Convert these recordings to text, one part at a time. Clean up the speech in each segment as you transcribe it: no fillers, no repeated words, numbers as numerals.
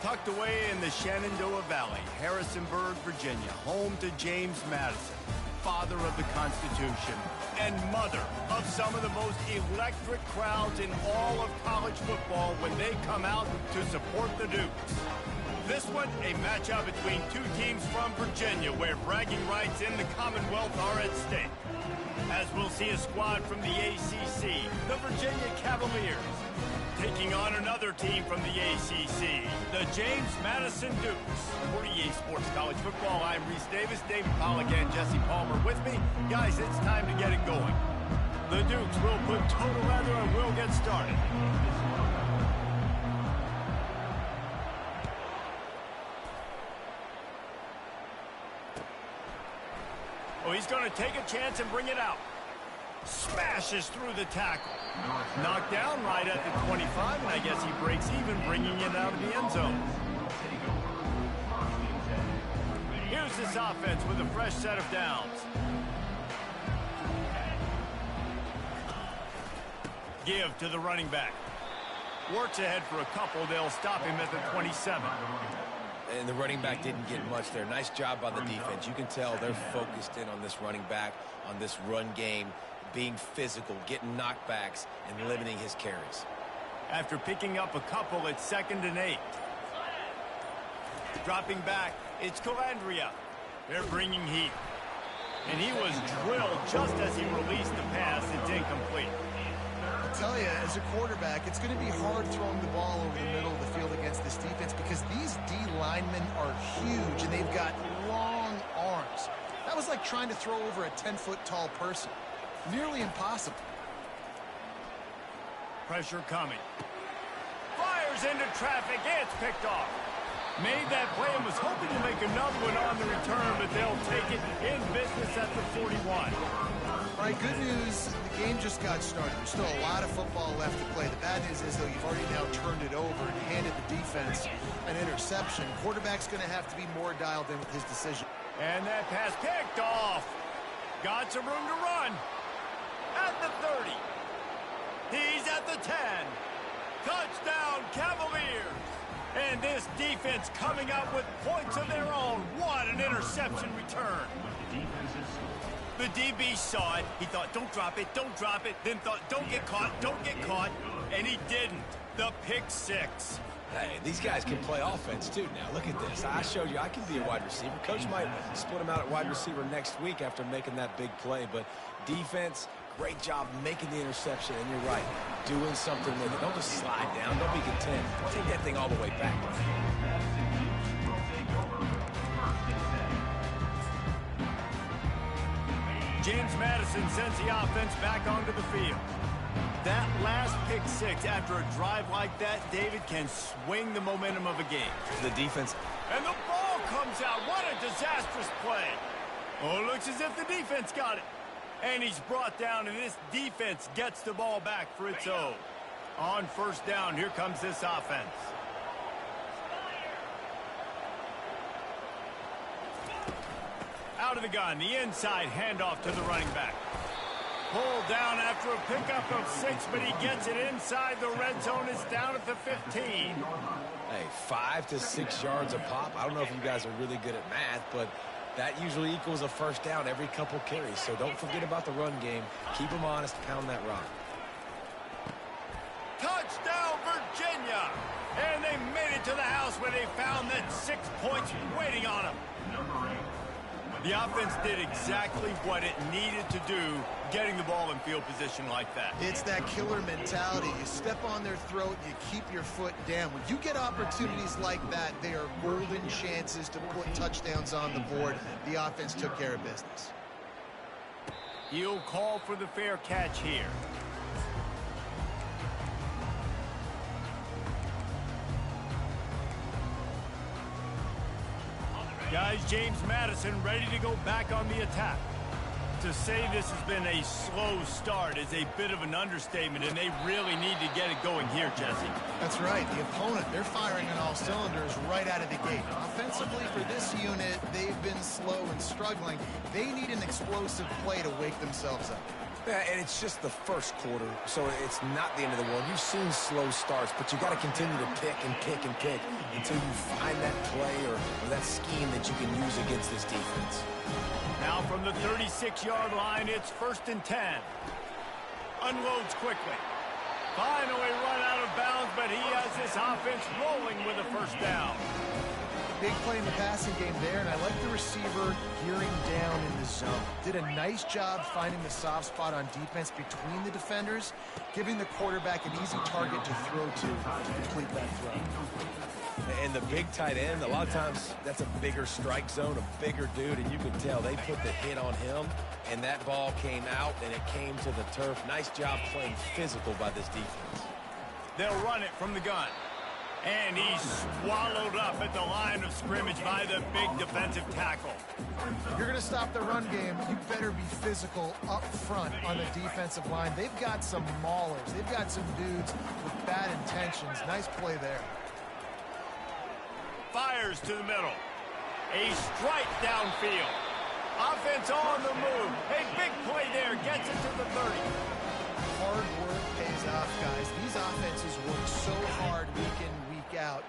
Tucked away in the Shenandoah Valley, Harrisonburg, Virginia, home to James Madison, father of the Constitution, and mother of some of the most electric crowds in all of college football when they come out to support the Dukes. This one, a matchup between two teams from Virginia where bragging rights in the Commonwealth are at stake. As we'll see a squad from the ACC, the Virginia Cavaliers, taking on another team from the ACC, the James Madison Dukes. For EA Sports College Football, I'm Reese Davis, David Pollack, and Jesse Palmer with me. Guys, it's time to get it going. The Dukes will put total leather and we'll get started. Oh, he's going to take a chance and bring it out. Smashes through the tackle. Knocked down right at the 25, and I guess he breaks even, bringing it out of the end zone. Here's this offense with a fresh set of downs. Give to the running back. Works ahead for a couple. They'll stop him at the 27. And the running back didn't get much there. Nice job by the defense. You can tell they're focused in on this running back, on this run game, being physical, getting knockbacks, and limiting his carries. After picking up a couple, it's 2nd and 8. Dropping back, it's Calandria. They're bringing heat. And he was drilled just as he released the pass. It's incomplete. I tell you, as a quarterback, it's going to be hard throwing the ball over the middle of the field against this defense because these D linemen are huge and they've got long arms. That was like trying to throw over a 10-foot tall person. Nearly impossible. Pressure coming. Fires into traffic. It's picked off. Made that play and was hoping to make another one on the return, but they'll take it in business at the 41. All right, good news. The game just got started. There's still a lot of football left to play. The bad news is, though, you've already now turned it over and handed the defense an interception. Quarterback's going to have to be more dialed in with his decision. And that pass picked off. Got some room to run. At the 30. He's at the 10. Touchdown, Cavaliers. And this defense coming up with points of their own. What an interception return. The DB saw it. He thought, don't drop it, don't drop it. Then thought, don't get caught, don't get caught. And he didn't. The pick 6. Hey, these guys can play offense, too. Now, look at this. I showed you I can be a wide receiver. Coach might split him out at wide receiver next week after making that big play. But defense, great job making the interception. And you're right, doing something with it. Don't just slide down. Don't be content. Take that thing all the way back. James Madison sends the offense back onto the field. That last pick 6 after a drive like that, David, can swing the momentum of a game. The defense. And the ball comes out. What a disastrous play. Oh, looks as if the defense got it. And he's brought down, and this defense gets the ball back for its own. On first down, here comes this offense. Out of the gun, the inside handoff to the running back. Pulled down after a pickup of 6, but he gets it inside the red zone. It's down at the 15. Hey, 5 to 6 yards a pop. I don't know if you guys are really good at math, but that usually equals a first down every couple carries. So don't forget about the run game. Keep them honest. Pound that rock. Touchdown, Virginia! And they made it to the house where they found that 6 points waiting on them. The offense did exactly what it needed to do, getting the ball in field position like that. It's that killer mentality. You step on their throat, you keep your foot down. When you get opportunities like that, they are golden chances to put touchdowns on the board. The offense took care of business. He'll call for the fair catch here. Guys, James Madison ready to go back on the attack. To say this has been a slow start is a bit of an understatement, and they really need to get it going here, Jesse. That's right. The opponent, they're firing on all cylinders right out of the gate. Offensively, for this unit, they've been slow and struggling. They need an explosive play to wake themselves up. Yeah, and it's just the first quarter, so it's not the end of the world. You've seen slow starts, but you got to continue to pick and pick and pick until you find that play or that scheme that you can use against this defense. Now from the 36-yard line, it's 1st and 10. Unloads quickly. Finally run out of bounds, but he has this offense rolling with a first down. Big play in the passing game there, and I like the receiver gearing down in the zone. Did a nice job finding the soft spot on defense between the defenders, giving the quarterback an easy target to throw to complete that throw. And the big tight end, a lot of times that's a bigger strike zone, a bigger dude, and you can tell they put the hit on him, and that ball came out, and it came to the turf. Nice job playing physical by this defense. They'll run it from the gun. And he's swallowed up at the line of scrimmage by the big defensive tackle. If you're going to stop the run game, you better be physical up front on the defensive line. They've got some maulers. They've got some dudes with bad intentions. Nice play there. Fires to the middle. A strike downfield. Offense on the move. A big play there. Gets it to the 30. Hard work pays off, guys. These offenses work so hard week in, week out,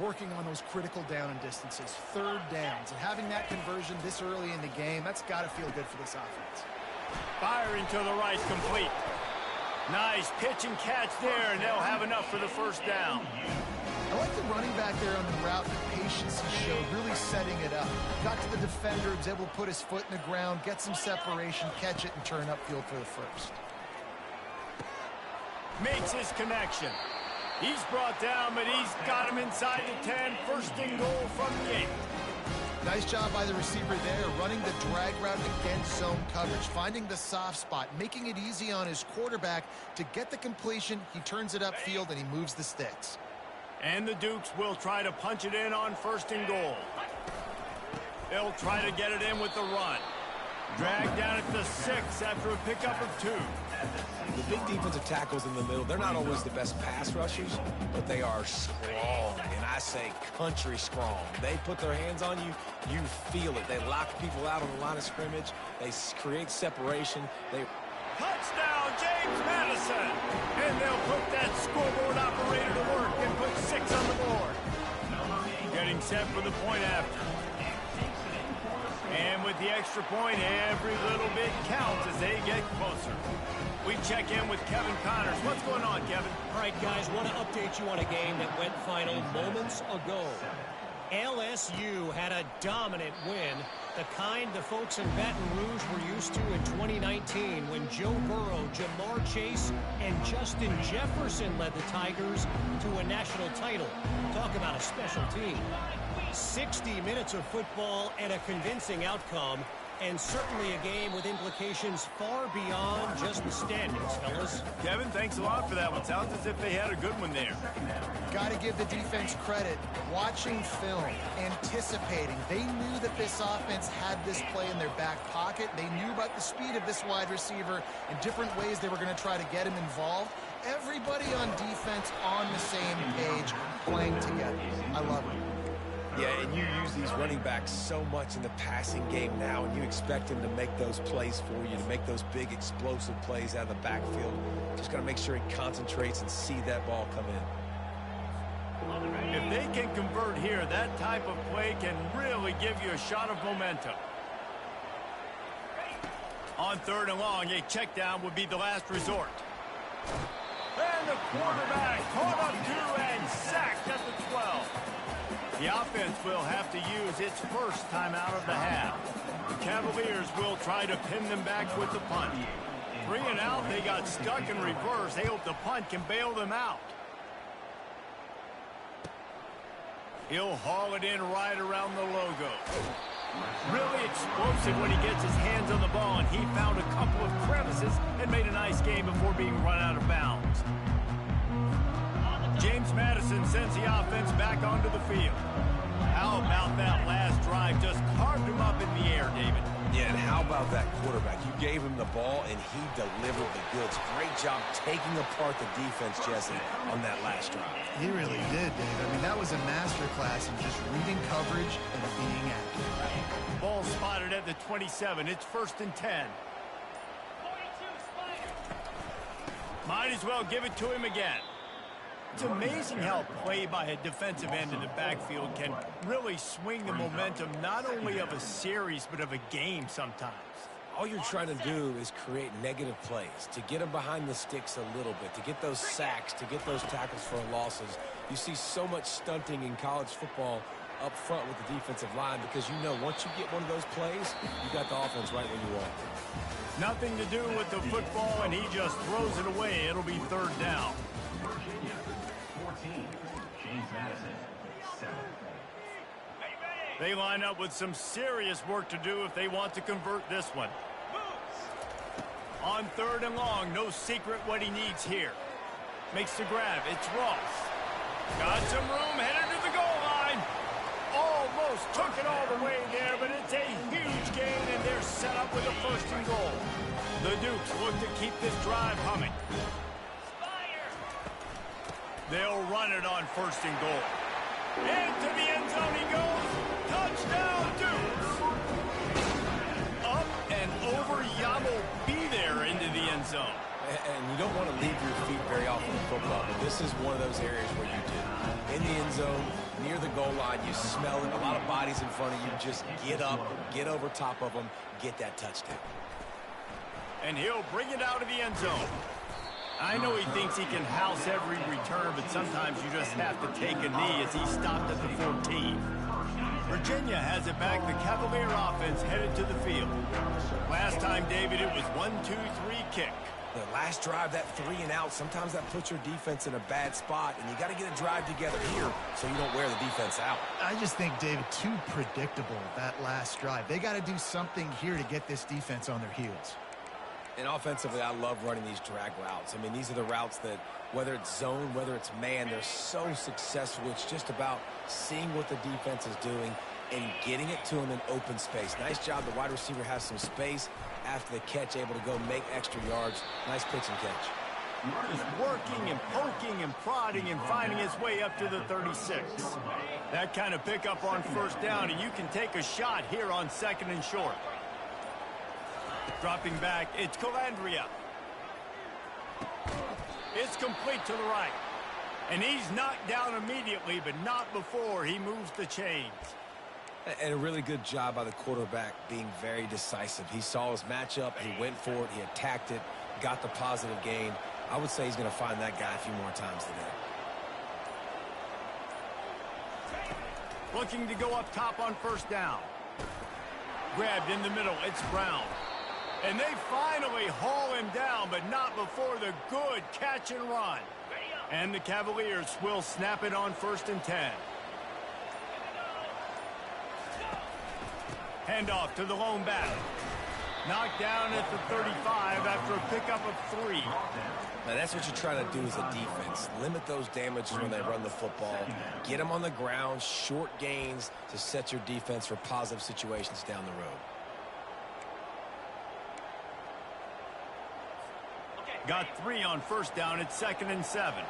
working on those critical down and distances, third downs, and having that conversion this early in the game, that's got to feel good for this offense. Firing to the right, complete. Nice pitch and catch there, and they'll have enough for the first down. I like the running back there on the route, the patience he showed, really setting it up. Got to the defender, was able to put his foot in the ground, get some separation, catch it, and turn upfield for the first. Makes his connection. He's brought down, but he's got him inside the 10. 1st and goal from the 8. Nice job by the receiver there, running the drag route against zone coverage, finding the soft spot, making it easy on his quarterback to get the completion. He turns it upfield, and he moves the sticks. And the Dukes will try to punch it in on 1st and goal. They'll try to get it in with the run. Dragged down at the 6 after a pickup of 2. The big defensive tackles in the middle, they're not always the best pass rushers, but they are strong, and I say country strong. They put their hands on you, you feel it. They lock people out on the line of scrimmage. They create separation. Touchdown, James Madison! And they'll put that scoreboard operator to work and put 6 on the board. Getting set for the point after. And with the extra point, every little bit counts as they get closer. We check in with Kevin Connors. What's going on, Kevin? All right, guys, want to update you on a game that went final moments ago. LSU had a dominant win, the kind the folks in Baton Rouge were used to in 2019 when Joe Burrow, Jamar Chase, and Justin Jefferson led the Tigers to a national title. Talk about a special team. 60 minutes of football and a convincing outcome, and certainly a game with implications far beyond just the standings, fellas. Kevin, thanks a lot for that one. Sounds as if they had a good one there. Got to give the defense credit. Watching film, anticipating. They knew that this offense had this play in their back pocket. They knew about the speed of this wide receiver and different ways they were going to try to get him involved. Everybody on defense on the same page, playing together. I love it. Yeah, and you use these running backs so much in the passing game now, and you expect them to make those plays for you, to make those big explosive plays out of the backfield. Just got to make sure he concentrates and see that ball come in. If they can convert here, that type of play can really give you a shot of momentum. On 3rd and long, a check down would be the last resort. And the quarterback caught up to and sacked at the 12. The offense will have to use its first timeout of the half. The Cavaliers will try to pin them back with the punt. 3 and out, they got stuck in reverse. They hope the punt can bail them out. He'll haul it in right around the logo. Really explosive when he gets his hands on the ball, and he found a couple of crevices and made a nice game before being run out of bounds. James Madison sends the offense back onto the field. How about that last drive? Just carved him up in the air, David. Yeah, and how about that quarterback? You gave him the ball, and he delivered the goods. Great job taking apart the defense, Jesse, on that last drive. He really did, Dave. I mean, that was a masterclass in just reading coverage and being accurate. Ball spotted at the 27. It's 1st and 10. Might as well give it to him again. It's amazing how play by a defensive end in the backfield can really swing the momentum not only of a series but of a game sometimes. All you're trying to do is create negative plays, to get them behind the sticks a little bit, to get those sacks, to get those tackles for losses. You see so much stunting in college football up front with the defensive line because you know once you get one of those plays, you got the offense right when you want it. Nothing to do with the football, and he just throws it away. It'll be third down. Virginia, 14, James Madison, 7. They line up with some serious work to do if they want to convert this one. On third and long, no secret what he needs here. Makes the grab. It's Ross. Got some room, headed to the goal line. Almost took it all the way there, but it's a huge gain, and they're set up with a first and goal. The Dukes look to keep this drive humming. They'll run it on first and goal. Into the end zone he goes. Touchdown, Dukes. Up and over. Yamo be there into the end zone. And you don't want to leave your feet very often in football, but this is one of those areas where you do. In the end zone, near the goal line, you smell it. A lot of bodies in front of you. Just get up, get over top of them, get that touchdown. And he'll bring it out of the end zone. I know he thinks he can house every return, but sometimes you just have to take a knee as he stopped at the 14. Virginia has it back. The Cavalier offense headed to the field. Last time, David, it was 1-2-3 kick. The last drive, that 3 and out, sometimes that puts your defense in a bad spot, and you got to get a drive together here so you don't wear the defense out. I just think, David, too predictable, that last drive. They got to do something here to get this defense on their heels. And offensively, I love running these drag routes. I mean, these are the routes that, whether it's zone, whether it's man, they're so successful. It's just about seeing what the defense is doing and getting it to them in open space. Nice job. The wide receiver has some space after the catch, able to go make extra yards. Nice pitch and catch. Just working and poking and prodding and finding his way up to the 36. That kind of pickup on first down, and you can take a shot here on second and short. Dropping back, it's Calandria. It's complete to the right. And he's knocked down immediately, but not before he moves the chains. And a really good job by the quarterback being very decisive. He saw his matchup, he went for it, he attacked it, got the positive gain. I would say he's going to find that guy a few more times today. Looking to go up top on first down. Grabbed in the middle, it's Brown. And they finally haul him down, but not before the good catch and run. And the Cavaliers will snap it on first and 10. Handoff to the lone back. Knocked down at the 35 after a pickup of 3. Now that's what you're trying to do as a defense. Limit those damages when they run the football. Get them on the ground, short gains to set your defense for positive situations down the road. Got 3 on first down at second and 7.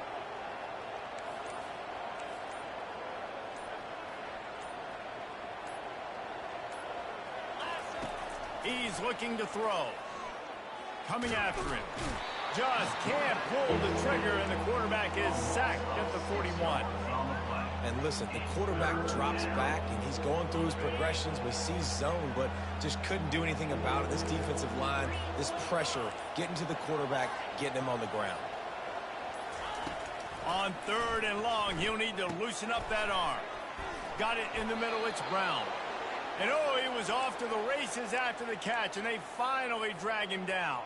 He's looking to throw. Coming after him. Just can't pull the trigger, and the quarterback is sacked at the 41. And listen, the quarterback drops back, and he's going through his progressions. We see zone, but just couldn't do anything about it. This defensive line, this pressure, getting to the quarterback, getting him on the ground. On third and long, he'll need to loosen up that arm. Got it in the middle, it's Brown. And oh, he was off to the races after the catch, and they finally drag him down.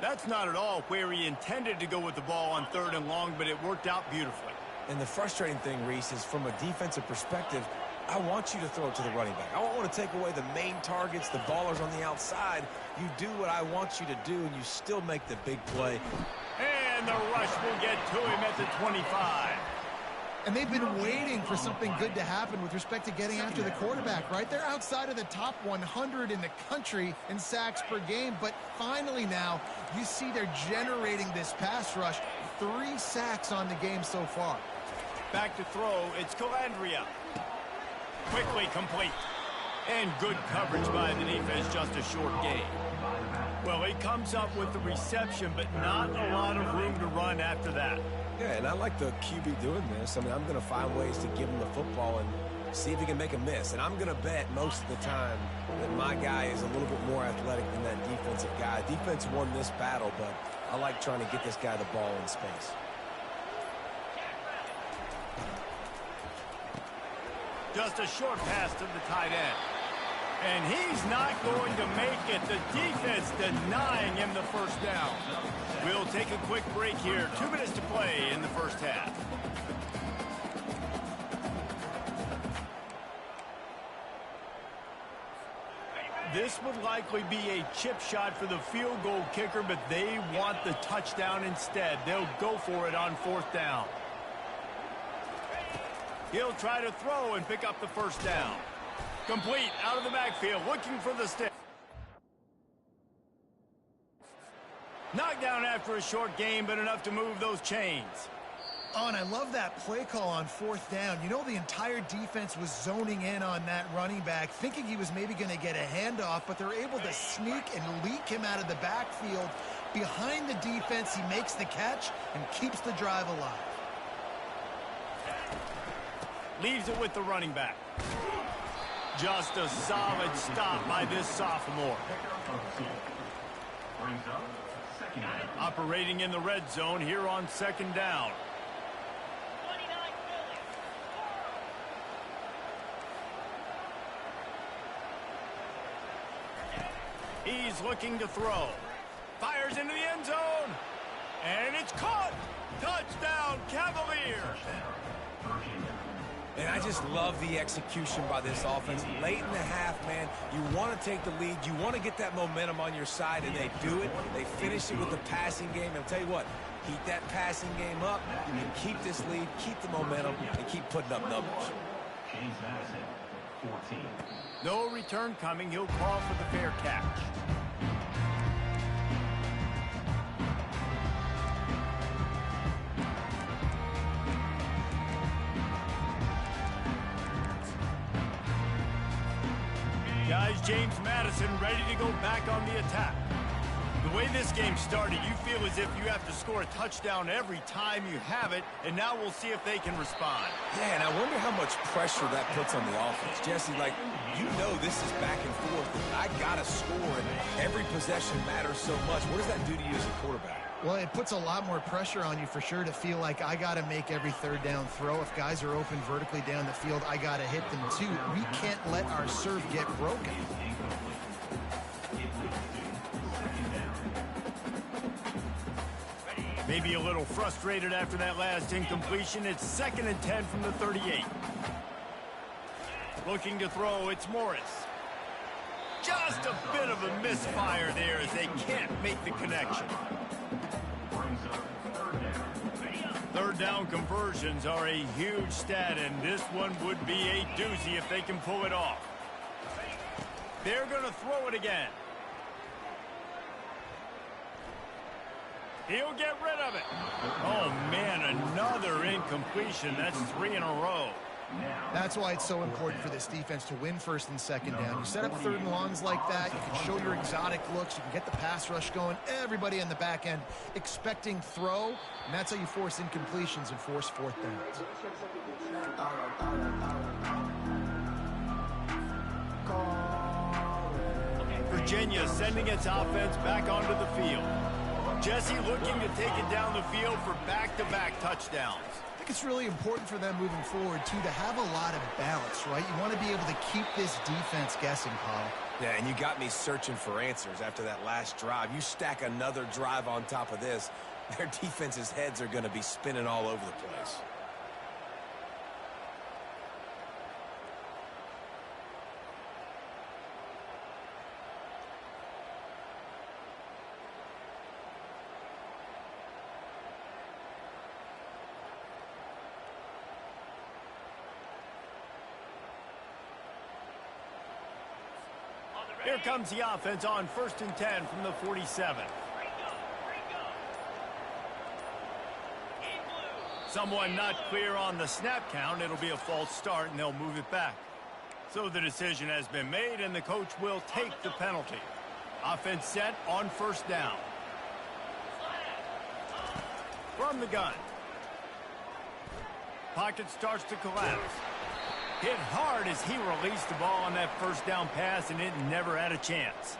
That's not at all where he intended to go with the ball on third and long, but it worked out beautifully. And the frustrating thing, Reese, is from a defensive perspective, I want you to throw it to the running back. I don't want to take away the main targets, the ballers on the outside. You do what I want you to do, and you still make the big play. And the rush will get to him at the 25. And they've been waiting for something good to happen with respect to getting after the quarterback, right? They're outside of the top 100 in the country in sacks per game, but finally now you see they're generating this pass rush. 3 sacks on the game so far. Back to throw, it's Calandria. Quickly complete. And good coverage by the defense, just a short gain. Well, he comes up with the reception, but not a lot of room to run after that. Yeah, and I like the QB doing this. I mean, I'm going to find ways to give him the football and see if he can make a miss. And I'm going to bet most of the time that my guy is a little bit more athletic than that defensive guy. Defense won this battle, but I like trying to get this guy the ball in space. Just a short pass to the tight end. And he's not going to make it. The defense denying him the first down. We'll take a quick break here. 2 minutes to play in the first half. This would likely be a chip shot for the field goal kicker, but they want the touchdown instead. They'll go for it on 4th down. He'll try to throw and pick up the first down. Complete out of the backfield, looking for the stick. Knocked down after a short gain, but enough to move those chains. Oh, and I love that play call on 4th down. You know, the entire defense was zoning in on that running back, thinking he was maybe going to get a handoff, but they're able to sneak and leak him out of the backfield. Behind the defense, he makes the catch and keeps the drive alive. Leaves it with the running back. Just a solid stop by this sophomore. Operating in the red zone here on 2nd down. He's looking to throw. Fires into the end zone. And it's caught. Touchdown, Cavaliers. And I just love the execution by this offense. Late in the half, man, you want to take the lead. You want to get that momentum on your side, and they do it. They finish it with the passing game. And I'll tell you what, keep that passing game up and keep this lead, keep the momentum, and keep putting up numbers. James Madison, 14. No return coming. He'll call for the fair catch. Guys, James Madison ready to go back on the attack. The way this game started, you feel as if you have to score a touchdown every time you have it, and now we'll see if they can respond. Yeah, and I wonder how much pressure that puts on the offense. Jesse, like, you know this is back and forth, and I got to score, and every possession matters so much. What does that do to you as a quarterback? Well, it puts a lot more pressure on you for sure to feel like I got to make every 3rd down throw. If guys are open vertically down the field, I got to hit them too. We can't let our serve get broken. Maybe a little frustrated after that last incompletion. It's 2nd and 10 from the 38. Looking to throw, it's Morris. Just a bit of a misfire there as they can't make the connection. 3rd down conversions are a huge stat, and this one would be a doozy if they can pull it off. They're going to throw it again. He'll get rid of it. Oh, man, another incompletion. That's 3 in a row. That's why it's so important for this defense to win 1st and 2nd down. You set up 3rd and longs like that, you can show your exotic looks, you can get the pass rush going, everybody in the back end expecting throw, and that's how you force incompletions and force 4th downs. Virginia sending its offense back onto the field. Jesse looking to take it down the field for back-to-back touchdowns. I think it's really important for them moving forward, too, to have a lot of balance, right? You want to be able to keep this defense guessing, Paul. Yeah, and you got me searching for answers after that last drive. You stack another drive on top of this, their defense's heads are going to be spinning all over the place. Here comes the offense on 1st and 10 from the 47. Someone not clear on the snap count. It'll be a false start, and they'll move it back. So the decision has been made, and the coach will take the penalty. Offense set on first down. From the gun. Pocket starts to collapse. Hit hard as he released the ball on that first down pass, and it never had a chance.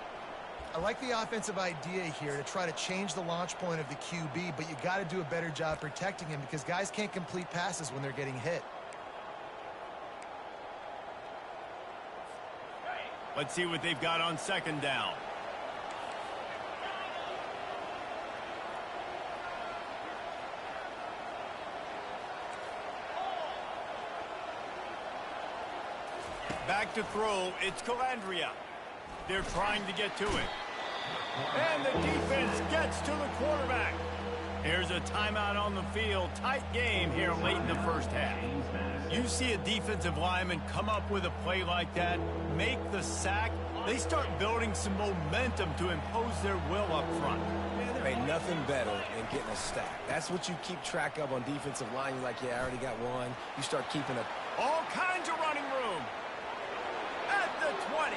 I like the offensive idea here to try to change the launch point of the QB, but you got to do a better job protecting him because guys can't complete passes when they're getting hit. Let's see what they've got on second down. Back to throw, it's Calandria. They're trying to get to it. And the defense gets to the quarterback. Here's a timeout on the field. Tight game here late in the first half. You see a defensive lineman come up with a play like that, make the sack, they start building some momentum to impose their will up front. Man, there ain't nothing better than getting a stack. That's what you keep track of on defensive line. You're like, yeah, I already got one. You start keeping all kinds of running room. At the 20.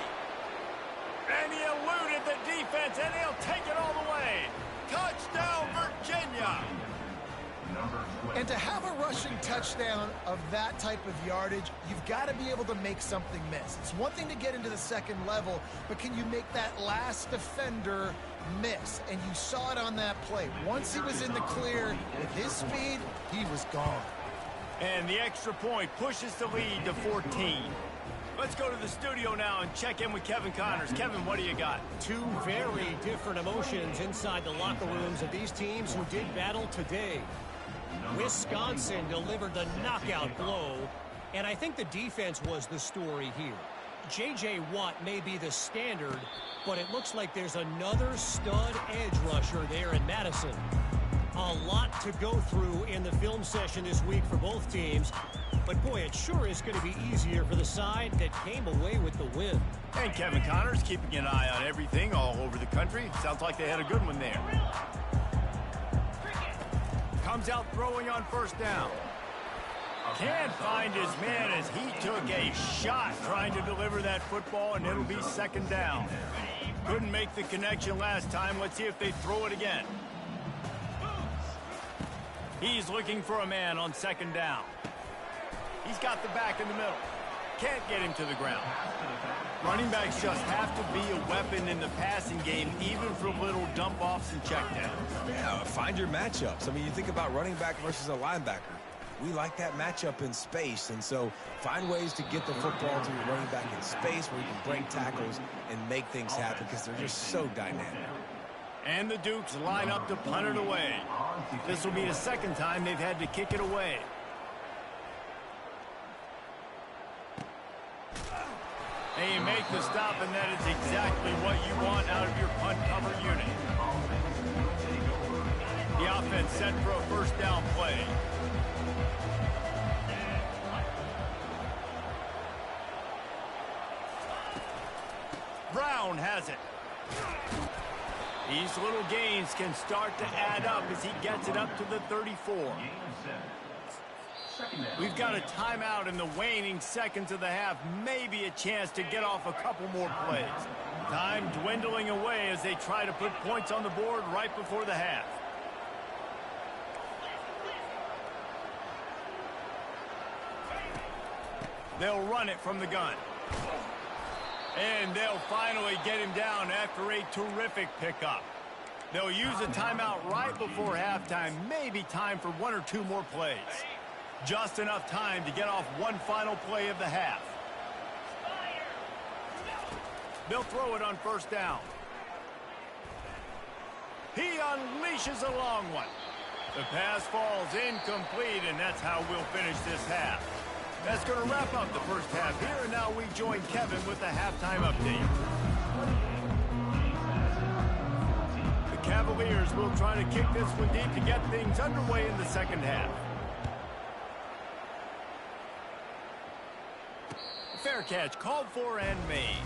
And he eluded the defense, and he'll take it all the way. Touchdown, Virginia. And to have a rushing touchdown of that type of yardage, you've got to be able to make something miss. It's one thing to get into the second level, but can you make that last defender miss? And you saw it on that play. Once he was in the clear with his speed, he was gone. And the extra point pushes the lead to 14. Let's go to the studio now and check in with Kevin Connors. Kevin, what do you got? Two very different emotions inside the locker rooms of these teams who did battle today. Wisconsin delivered the knockout blow, and I think the defense was the story here. J.J. Watt may be the standard, but it looks like there's another stud edge rusher there in Madison. A lot to go through in the film session this week for both teams. But, boy, it sure is going to be easier for the side that came away with the win. And Kevin Connors keeping an eye on everything all over the country. Sounds like they had a good one there. Comes out throwing on first down. Can't find his man as he took a shot trying to deliver that football, and it'll be second down. Couldn't make the connection last time. Let's see if they throw it again. He's looking for a man on second down. He's got the back in the middle. Can't get him to the ground. Running backs just have to be a weapon in the passing game, even for little dump-offs and checkdowns. Yeah, find your matchups. I mean, you think about running back versus a linebacker. We like that matchup in space, and so find ways to get the football to your running back in space where you can break tackles and make things happen because they're just so dynamic. And the Dukes line up to punt it away. This will be the second time they've had to kick it away. And you make the stop, and that is exactly what you want out of your punt cover unit. The offense set for a first down play. Brown has it. These little gains can start to add up as he gets it up to the 34. We've got a timeout in the waning seconds of the half. Maybe a chance to get off a couple more plays. Time dwindling away as they try to put points on the board right before the half. They'll run it from the gun. And they'll finally get him down after a terrific pickup. They'll use a timeout right before halftime. Maybe time for one or two more plays. Just enough time to get off one final play of the half. They'll throw it on first down. He unleashes a long one. The pass falls incomplete, and that's how we'll finish this half. That's going to wrap up the first half here, and now we join Kevin with the halftime update. The Cavaliers will try to kick this one deep to get things underway in the second half. Fair catch called for and made.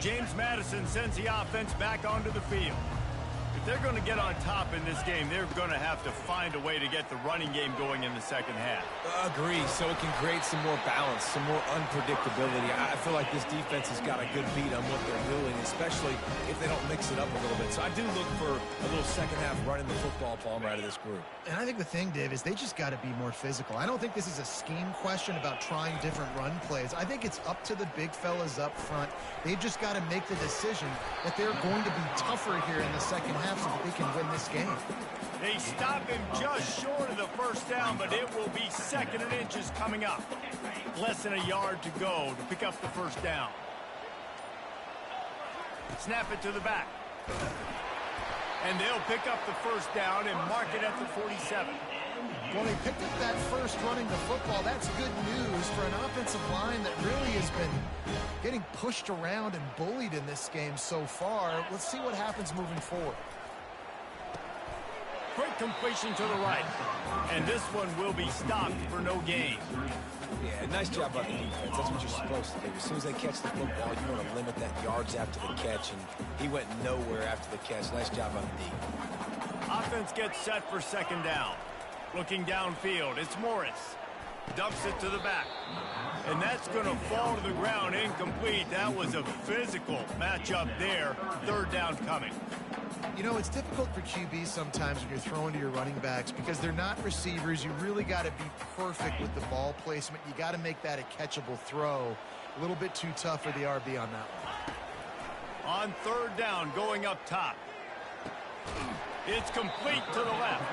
James Madison sends the offense back onto the field. they're going to get on top in this game, they're going to have to find a way to get the running game going in the second half. Agree, so it can create some more balance, some more unpredictability. I feel like this defense has got a good beat on what they're doing, especially if they don't mix it up a little bit. So I do look for a little second half running the football, Palmer, out of this group. And I think the thing, Dave, is they just got to be more physical. I don't think this is a scheme question about trying different run plays. I think it's up to the big fellas up front. They've just got to make the decision that they're going to be tougher here in the second half so that they can win this game. They stop him just short of the first down, but it will be 2nd and inches coming up. Less than a yard to go to pick up the first down. Snap it to the back. And they'll pick up the first down and mark it at the 47. Well, they picked up that first running the football. That's good news for an offensive line that really has been getting pushed around and bullied in this game so far. Let's see what happens moving forward. Quick completion to the right. And this one will be stopped for no gain. Yeah, nice job by the defense. That's what you're supposed to do. As soon as they catch the football, you want to limit that yards after the catch, and he went nowhere after the catch. Nice job by the D. Offense gets set for 2nd down. Looking downfield, it's Morris. Dumps it to the back. And that's going to fall to the ground incomplete. That was a physical matchup there. 3rd down coming. You know, it's difficult for QBs sometimes when you're throwing to your running backs because they're not receivers. You really got to be perfect with the ball placement. You got to make that a catchable throw. A little bit too tough for the RB on that one. On 3rd down, going up top. It's complete to the left.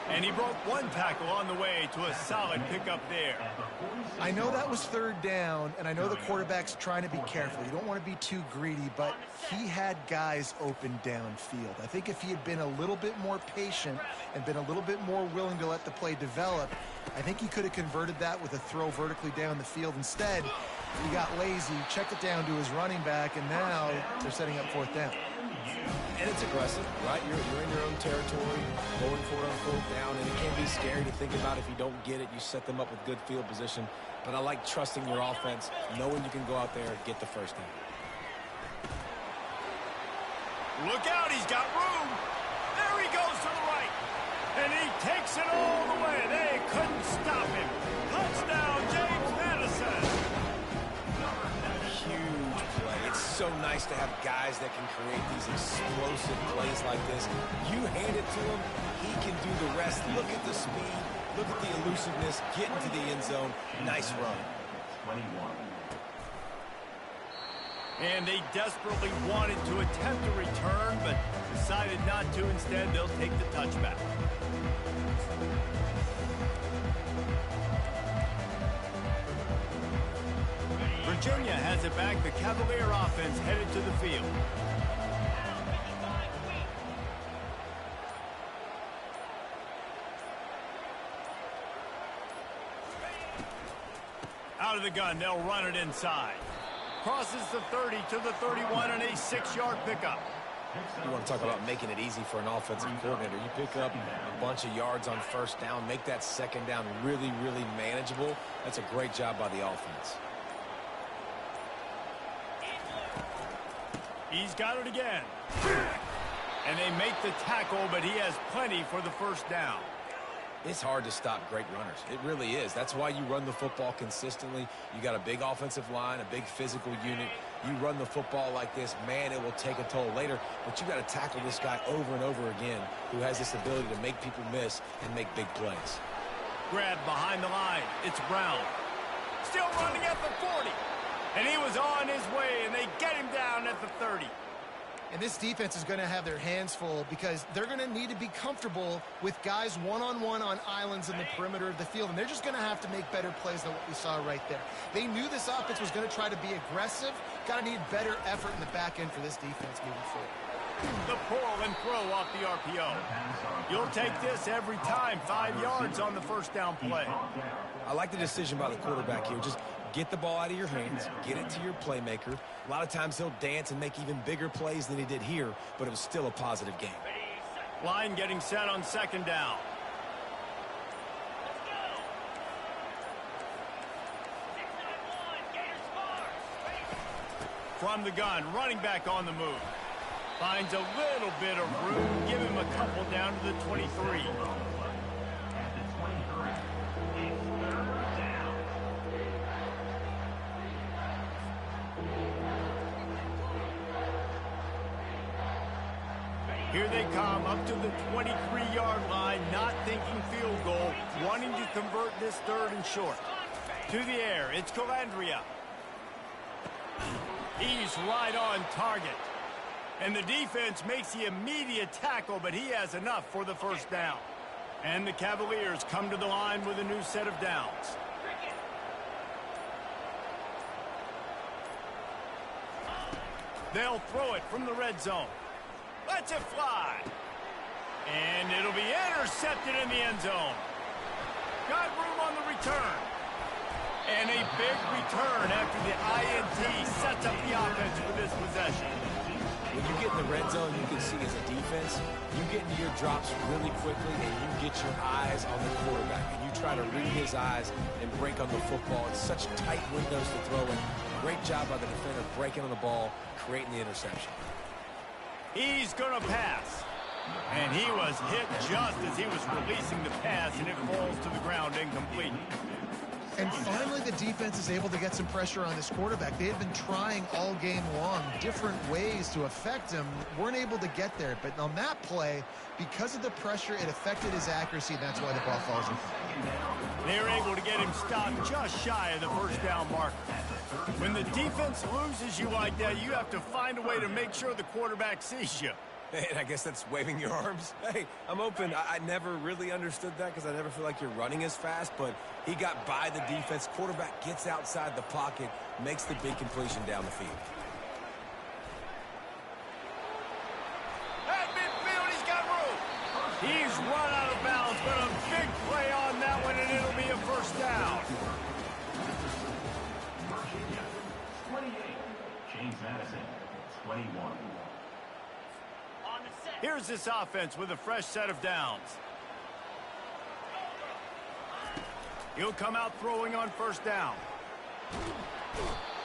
And he broke one tackle on the way to a solid pickup there. I know that was 3rd down, and I know the quarterback's trying to be careful. You don't want to be too greedy, but he had guys open downfield. I think if he had been a little bit more patient and been a little bit more willing to let the play develop, I think he could have converted that with a throw vertically down the field. Instead, he got lazy, checked it down to his running back, and now they're setting up 4th down. And it's aggressive, right? You're in your own territory, going for it on 4th down, and it can be scary to think about if you don't get it. You set them up with good field position. But I like trusting your offense, knowing you can go out there and get the first down. Look out, he's got room. There he goes to the right. And he takes it all the way. They couldn't stop him. Touchdown, James Madison. Huge play. It's so nice to have guys that can create these explosive plays like this. You hand it to him, he can do the rest. Look at the speed. Look at the elusiveness. Get into the end zone. Nice run. 21. And they desperately wanted to attempt a return, but decided not to. Instead, they'll take the touchback. Virginia has it back. The Cavalier offense headed to the field. Out of the gun, they'll run it inside. Crosses the 30 to the 31 and a 6-yard pickup. You want to talk about making it easy for an offensive coordinator. You pick up a bunch of yards on 1st down, make that 2nd down really, really manageable. That's a great job by the offense. He's got it again. And they make the tackle, but he has plenty for the 1st down. It's hard to stop great runners. It really is. That's why you run the football consistently. You got a big offensive line, a big physical unit. You run the football like this, man, it will take a toll later. But you got to tackle this guy over and over again who has this ability to make people miss and make big plays. Grab behind the line. It's Brown. Still running at the 40. And he was on his way, and they get him down at the 30. And this defense is going to have their hands full because they're going to need to be comfortable with guys one-on-one on islands in the perimeter of the field. And they're just going to have to make better plays than what we saw right there. They knew this offense was going to try to be aggressive. Got to need better effort in the back end for this defense moving forward. The pull and throw off the RPO. You'll take this every time. 5 yards on the 1st down play. I like the decision by the quarterback here. Just get the ball out of your hands, get it to your playmaker. A lot of times he'll dance and make even bigger plays than he did here, but it was still a positive game. Line getting set on 2nd down. From the gun, running back on the move. Finds a little bit of room. Give him a couple down to the 23. Here they come up to the 23-yard line, not thinking field goal, wanting to convert this 3rd and short. To the air, it's Calandria. He's right on target. And the defense makes the immediate tackle, but he has enough for the 1st down. And the Cavaliers come to the line with a new set of downs. They'll throw it from the red zone. Lets it fly. And it'll be intercepted in the end zone. Got room on the return. And a big return after the INT sets up the offense for this possession. When you get in the red zone, you can see as a defense, you get into your drops really quickly and you get your eyes on the quarterback. And you try to read his eyes and break on the football. It's such tight windows to throw in. Great job by the defender breaking on the ball, creating the interception. He's going to pass. And he was hit just as he was releasing the pass, and it falls to the ground incomplete. And finally, the defense is able to get some pressure on this quarterback. They had been trying all game long different ways to affect him. Weren't able to get there. But on that play, because of the pressure, it affected his accuracy. That's why the ball falls in. They're able to get him stopped just shy of the 1st down marker. When the defense loses you like that, you have to find a way to make sure the quarterback sees you. Hey, I guess that's waving your arms. Hey, I'm open. I never really understood that because I never feel like you're running as fast, but he got by the defense. Quarterback gets outside the pocket, makes the big completion down the field. At midfield, he's got room. He's run out of bounds, but a big play on that one, and it'll be a 1st down. 28. James Madison, 21. Here's this offense with a fresh set of downs. He'll come out throwing on 1st down.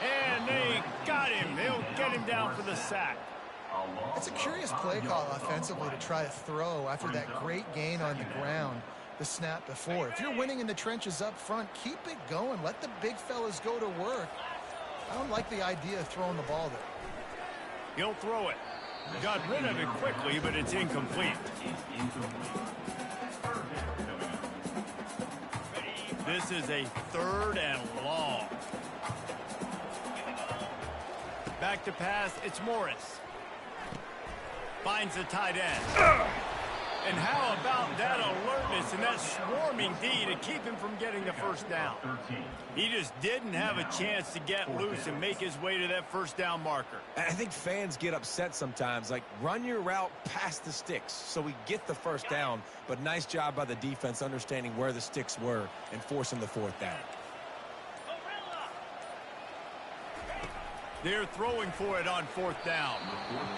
And they got him. They'll get him down for the sack. It's a curious play call offensively to try to throw after that great gain on the ground the snap before. If you're winning in the trenches up front, keep it going. Let the big fellas go to work. I don't like the idea of throwing the ball there. He'll throw it. Got rid of it quickly, but it's incomplete. This is a 3rd and long. Back to pass, it's Morris. Finds the tight end. And how about that alertness and that swarming D to keep him from getting the 1st down? He just didn't have a chance to get loose and make his way to that 1st down marker. I think fans get upset sometimes, like run your route past the sticks so we get the 1st down, but nice job by the defense understanding where the sticks were and forcing the 4th down. They're throwing for it on 4th down.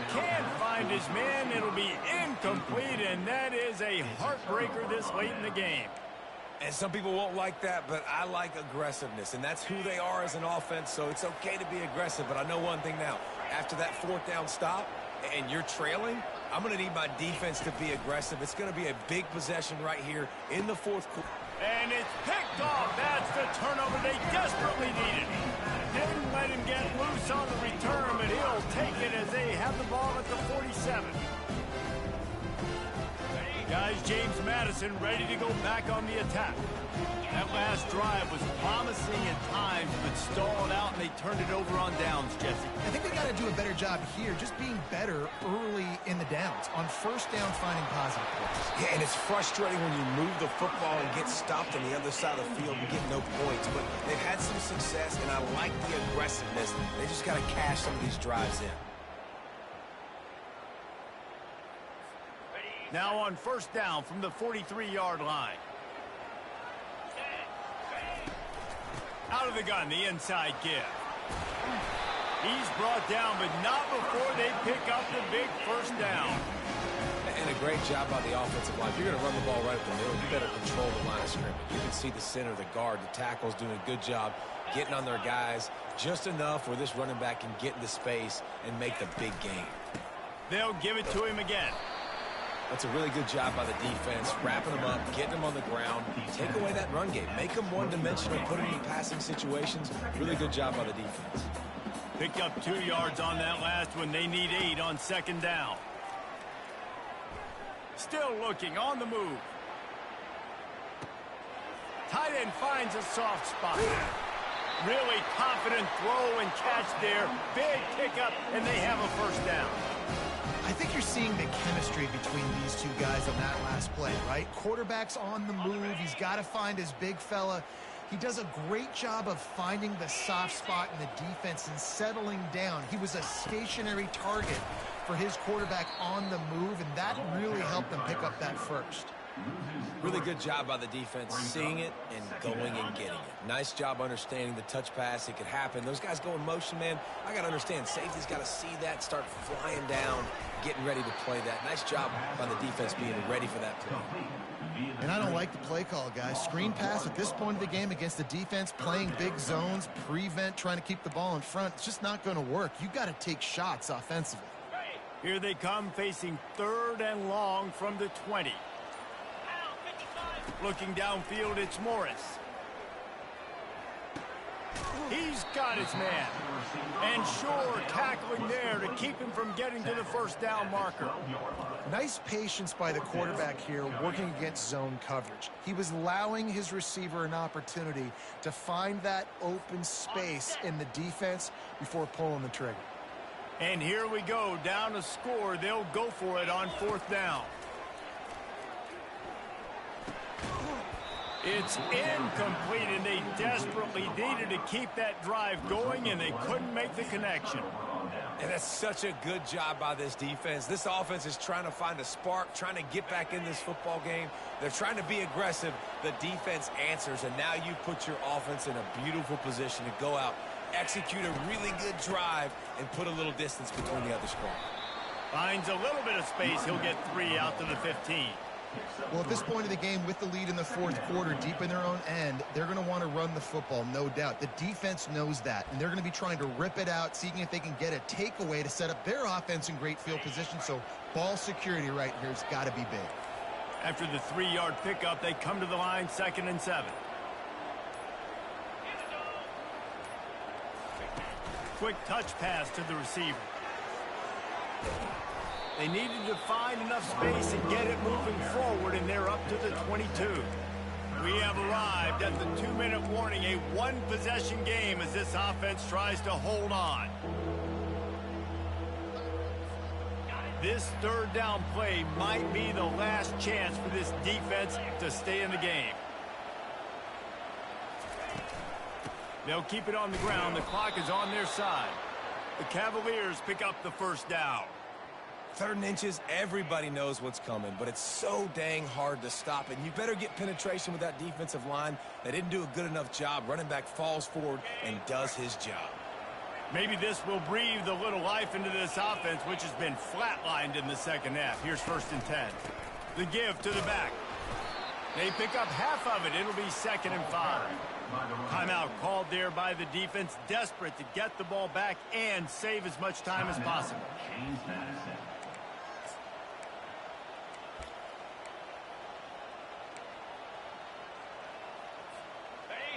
Can't find his man. It'll be incomplete, and that is a heartbreaker this late in the game. And some people won't like that, but I like aggressiveness, and that's who they are as an offense, so it's okay to be aggressive. But I know one thing now. After that 4th down stop and you're trailing, I'm going to need my defense to be aggressive. It's going to be a big possession right here in the 4th quarter. And it's picked off. That's the turnover they desperately needed. Didn't let him get loose on the return, but he'll take it as they have the ball at the 47. Guys, James Madison ready to go back on the attack. That last drive was promising at times, but stalled out, and they turned it over on downs, Jesse. I think they got to do a better job here, just being better early in the downs. On 1st down, finding positive plays. Yeah, and it's frustrating when you move the football and get stopped on the other side of the field and get no points. But they've had some success, and I like the aggressiveness. They just got to cash some of these drives in. Now on 1st down from the 43-yard line. Out of the gun, the inside give. He's brought down, but not before they pick up the big 1st down. And a great job by the offensive line. If you're going to run the ball right up the middle, you better control the line of scrimmage. You can see the center, the guard, the tackles doing a good job getting on their guys just enough where this running back can get into space and make the big game. They'll give it to him again. That's a really good job by the defense, wrapping them up, getting them on the ground, take away that run game, make them one-dimensional, put them in passing situations. Really good job by the defense. Picked up 2 yards on that last one. They need 8 on second down. Still looking on the move. Tight end finds a soft spot. Really confident throw and catch there. Big pickup, and they have a first down. I think you're seeing the chemistry between these two guys on that last play, right? Quarterback's on the move. He's got to find his big fella. He does a great job of finding the soft spot in the defense and settling down. He was a stationary target for his quarterback on the move, and that really helped them pick up that first. Really good job by the defense, seeing it and going and getting it. Nice job understanding the touch pass. It could happen. Those guys go in motion, man. I got to understand, safety's got to see that, start flying down, getting ready to play that. Nice job by the defense being ready for that play. And I don't like the play call, guys. Screen pass at this point of the game against the defense, playing big zones, prevent, trying to keep the ball in front. It's just not going to work. You got to take shots offensively. Here they come, facing 3rd and long from the 20. Looking downfield, it's Morris. He's got his man. And sure, tackling there to keep him from getting to the first down marker. Nice patience by the quarterback here, working against zone coverage. He was allowing his receiver an opportunity to find that open space in the defense before pulling the trigger. And here we go, down a score. They'll go for it on 4th down. It's incomplete, and they desperately needed to keep that drive going, and they couldn't make the connection. And that's such a good job by this defense. This offense is trying to find a spark, trying to get back in this football game. They're trying to be aggressive. The defense answers, and now you put your offense in a beautiful position to go out, execute a really good drive, and put a little distance between the other squad. Finds a little bit of space. He'll get 3 out to the 15. Well, at this point of the game, with the lead in the 4th quarter, deep in their own end, they're going to want to run the football, no doubt. The defense knows that, and they're going to be trying to rip it out, seeing if they can get a takeaway to set up their offense in great field position. So ball security right here has got to be big. After the 3-yard pickup, they come to the line, 2nd and 7. Quick touch pass to the receiver. They needed to find enough space and get it moving forward, and they're up to the 22. We have arrived at the 2-minute warning, a 1-possession game as this offense tries to hold on. This 3rd down play might be the last chance for this defense to stay in the game. They'll keep it on the ground. The clock is on their side. The Cavaliers pick up the first down. 3rd and inches, everybody knows what's coming, but it's so dang hard to stop it. And you better get penetration with that defensive line. They didn't do a good enough job. Running back falls forward and does his job. Maybe this will breathe a little life into this offense, which has been flatlined in the second half. Here's 1st and 10. The give to the back. They pick up half of it. It'll be 2nd and 5. Timeout called there by the defense, desperate to get the ball back and save as much time as possible.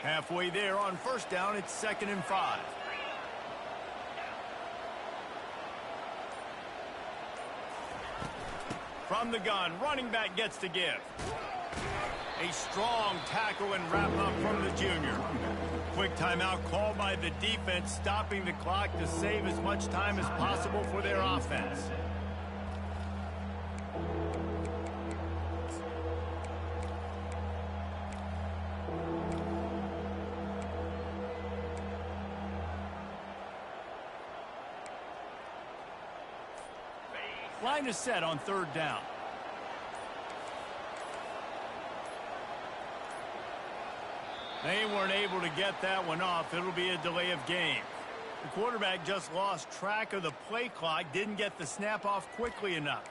Halfway there on 1st down, it's 2nd and 5. From the gun, running back gets to give. A strong tackle and wrap up from the junior. Quick timeout called by the defense, stopping the clock to save as much time as possible for their offense. Line is set on 3rd down. They weren't able to get that one off. It'll be a delay of game. The quarterback just lost track of the play clock, didn't get the snap off quickly enough.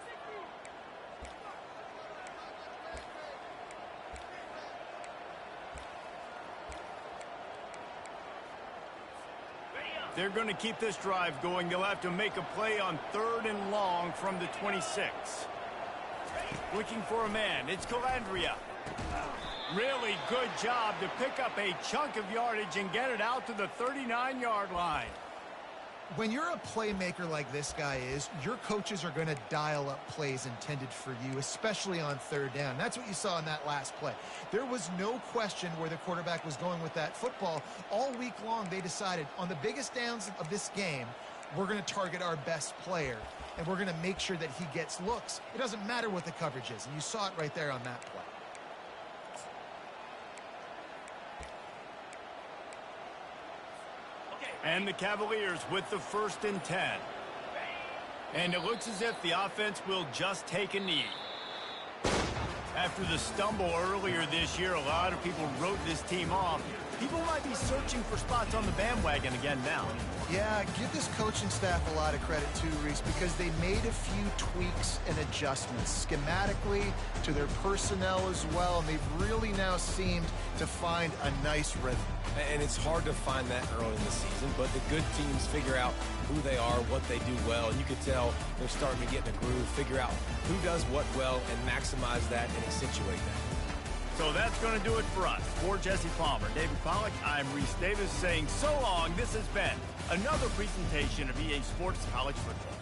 They're going to keep this drive going. They'll have to make a play on 3rd and long from the 26. Looking for a man. It's Calandria. Really good job to pick up a chunk of yardage and get it out to the 39-yard line. When you're a playmaker like this guy is, your coaches are going to dial up plays intended for you, especially on 3rd down. That's what you saw in that last play. There was no question where the quarterback was going with that football. All week long, they decided on the biggest downs of this game, we're going to target our best player, and we're going to make sure that he gets looks. It doesn't matter what the coverage is, and you saw it right there on that play. And the Cavaliers with the 1st and 10. And it looks as if the offense will just take a knee. After the stumble earlier this year, a lot of people wrote this team off. People might be searching for spots on the bandwagon again now. Yeah, give this coaching staff a lot of credit too, Reese, because they made a few tweaks and adjustments schematically to their personnel as well, and they've really now seemed to find a nice rhythm. And it's hard to find that early in the season, but the good teams figure out who they are, what they do well, and you can tell they're starting to get in a groove, figure out who does what well, and maximize that and accentuate that. So that's going to do it for us. For Jesse Palmer, David Pollack, I'm Reese Davis saying so long. This has been another presentation of EA Sports College Football.